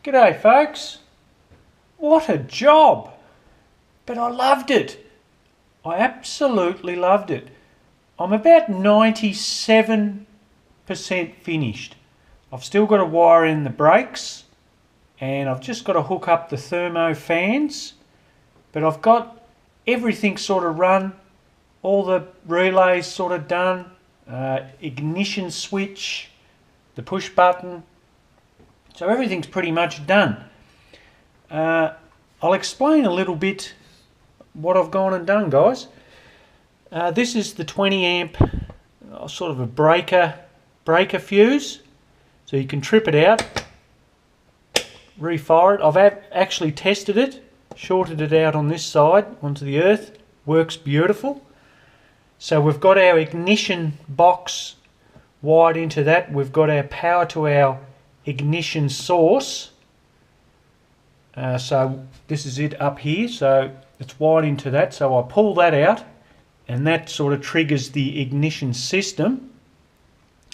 G'day folks. What a job! But I loved it. I absolutely loved it. I'm about 97% finished. I've still got to wire in the brakes and I've just got to hook up the thermo fans, but I've got everything sort of run, all the relays sort of done, ignition switch, the push button, so everything's pretty much done. I'll explain a little bit what I've gone and done, guys. This is the 20 amp sort of a breaker fuse, so you can trip it out, refire it. I've actually tested it, shorted it out on this side onto the earth, works beautiful. So we've got our ignition box wired into that, we've got our power to our ignition source, so this is it up here, so it's wired into that, so I pull that out and that sort of triggers the ignition system,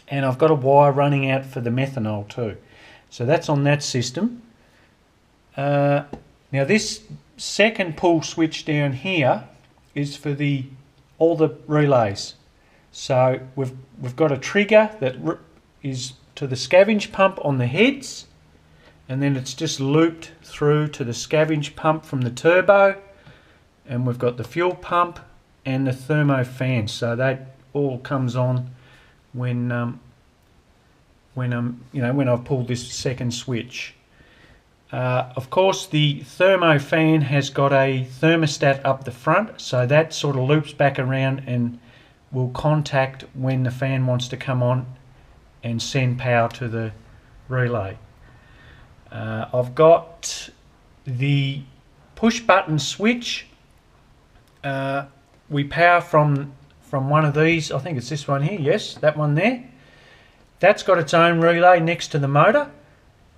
and I've got a wire running out for the methanol too, so that's on that system. Now this second pull switch down here is for all the relays, so we've got a trigger that is to the scavenge pump on the heads, and then it's just looped through to the scavenge pump from the turbo, and we've got the fuel pump and the thermo fan, so that all comes on when I've pulled this second switch. Of course the thermo fan has got a thermostat up the front, so that sort of loops back around and will contact when the fan wants to come on and send power to the relay. I've got the push button switch. We power from one of these, I think it's this one here, yes, that one there. That's got its own relay next to the motor,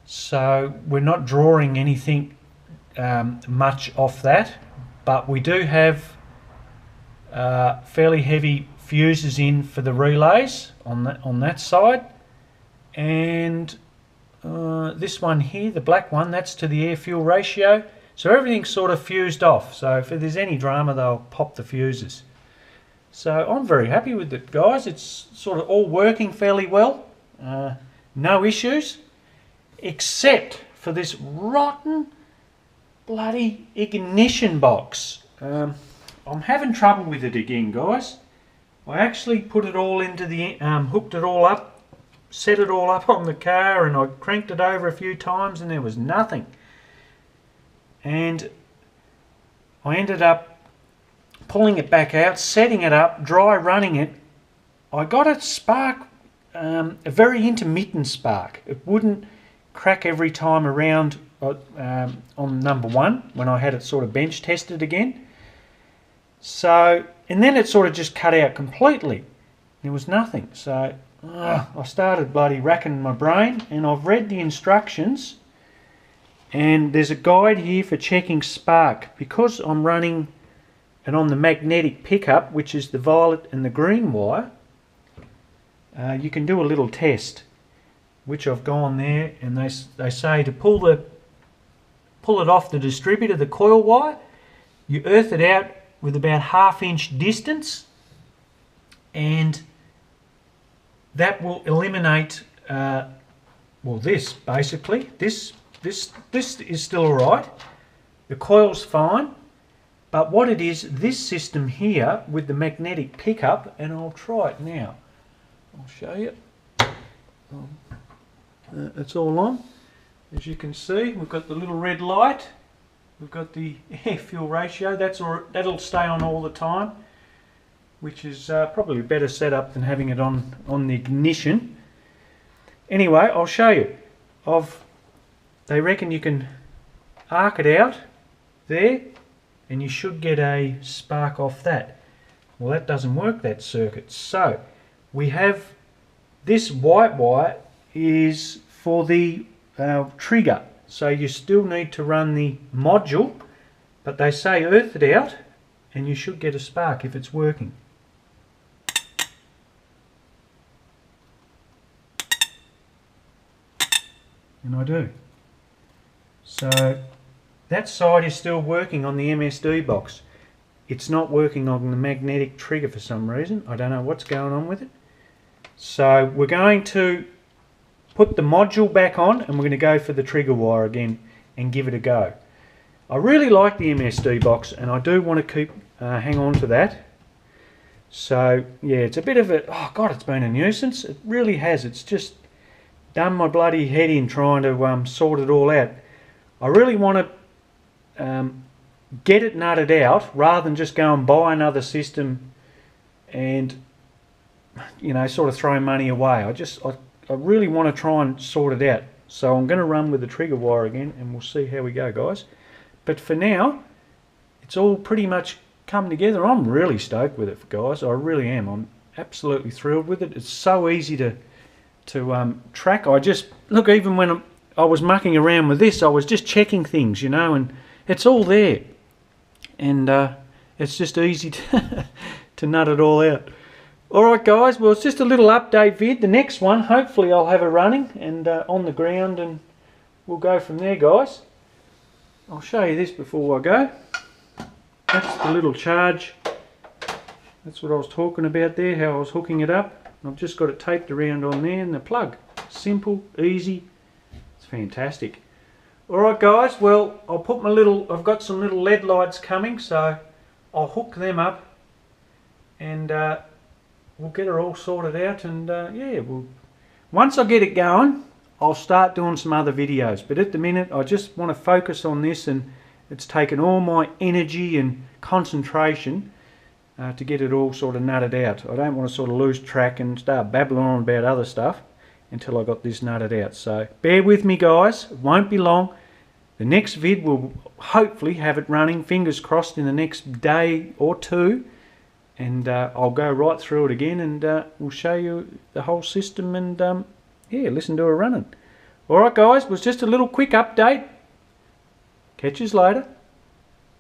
so we're not drawing anything much off that, but we do have fairly heavy fuses in for the relays on that side. And this one here, the black one, that's to the air-fuel ratio. So everything's sort of fused off. So if there's any drama, they'll pop the fuses. So I'm very happy with it, guys. It's sort of all working fairly well. No issues, except for this rotten bloody ignition box. I'm having trouble with it again, guys. I actually put it all into the, hooked it all up, set it all up on the car, and I cranked it over a few times and there was nothing. And I ended up pulling it back out, setting it up, dry running it. I got a spark, a very intermittent spark. It wouldn't crack every time around on number one when I had it sort of bench tested again. So, and then it sort of just cut out completely. There was nothing. So I started bloody racking my brain, and I've read the instructions, and there's a guide here for checking spark. Because I'm running it on the magnetic pickup, which is the violet and the green wire, you can do a little test, which I've gone there, and they say to pull it off the distributor, the coil wire, you earth it out with about 1/2 inch distance, and that will eliminate this basically. This is still alright, the coil's fine, but what it is, this system here with the magnetic pickup, and I'll try it now, I'll show you. It's all on, as you can see. We've got the little red light, we've got the air-fuel ratio, that'll stay on all the time, which is probably a better setup than having it on the ignition. Anyway, I'll show you. They reckon you can arc it out there and you should get a spark off that. Well, that doesn't work, that circuit. So we have this white wire is for the trigger, so you still need to run the module, but they say earth it out and you should get a spark if it's working. And I do. So that side is still working on the MSD box. It's not working on the magnetic trigger for some reason. I don't know what's going on with it. So we're going to put the module back on and we're going to go for the trigger wire again and give it a go. I really like the MSD box and I do want to keep hang on to that. So yeah, it's a bit of a, oh god, it's been a nuisance. It really has. It's just done my bloody head in trying to sort it all out. I really want to get it nutted out rather than just go and buy another system and, you know, sort of throw money away. I really want to try and sort it out. So I'm going to run with the trigger wire again and we'll see how we go, guys. But for now, it's all pretty much come together. I'm really stoked with it, guys. I really am. I'm absolutely thrilled with it. It's so easy to track. I just, look, even when I was mucking around with this, I was just checking things, you know, and it's all there. And it's just easy to nut it all out. Alright guys, well it's just a little update vid. The next one, hopefully I'll have it running and on the ground and we'll go from there, guys. I'll show you this before I go. That's the little charge. That's what I was talking about there, how I was hooking it up. I've just got it taped around on there and the plug. Simple, easy, it's fantastic. Alright guys, well I'll put my little, I've got some little LED lights coming, so I'll hook them up and we'll get her all sorted out and yeah, once I get it going, I'll start doing some other videos. But at the minute, I just want to focus on this and it's taken all my energy and concentration to get it all sort of nutted out. I don't want to sort of lose track and start babbling on about other stuff until I got this nutted out. So bear with me guys, it won't be long. The next vid will hopefully have it running, fingers crossed, in the next day or two. And I'll go right through it again and we'll show you the whole system and yeah, listen to her running. Alright guys, it was just a little quick update. Catch you later.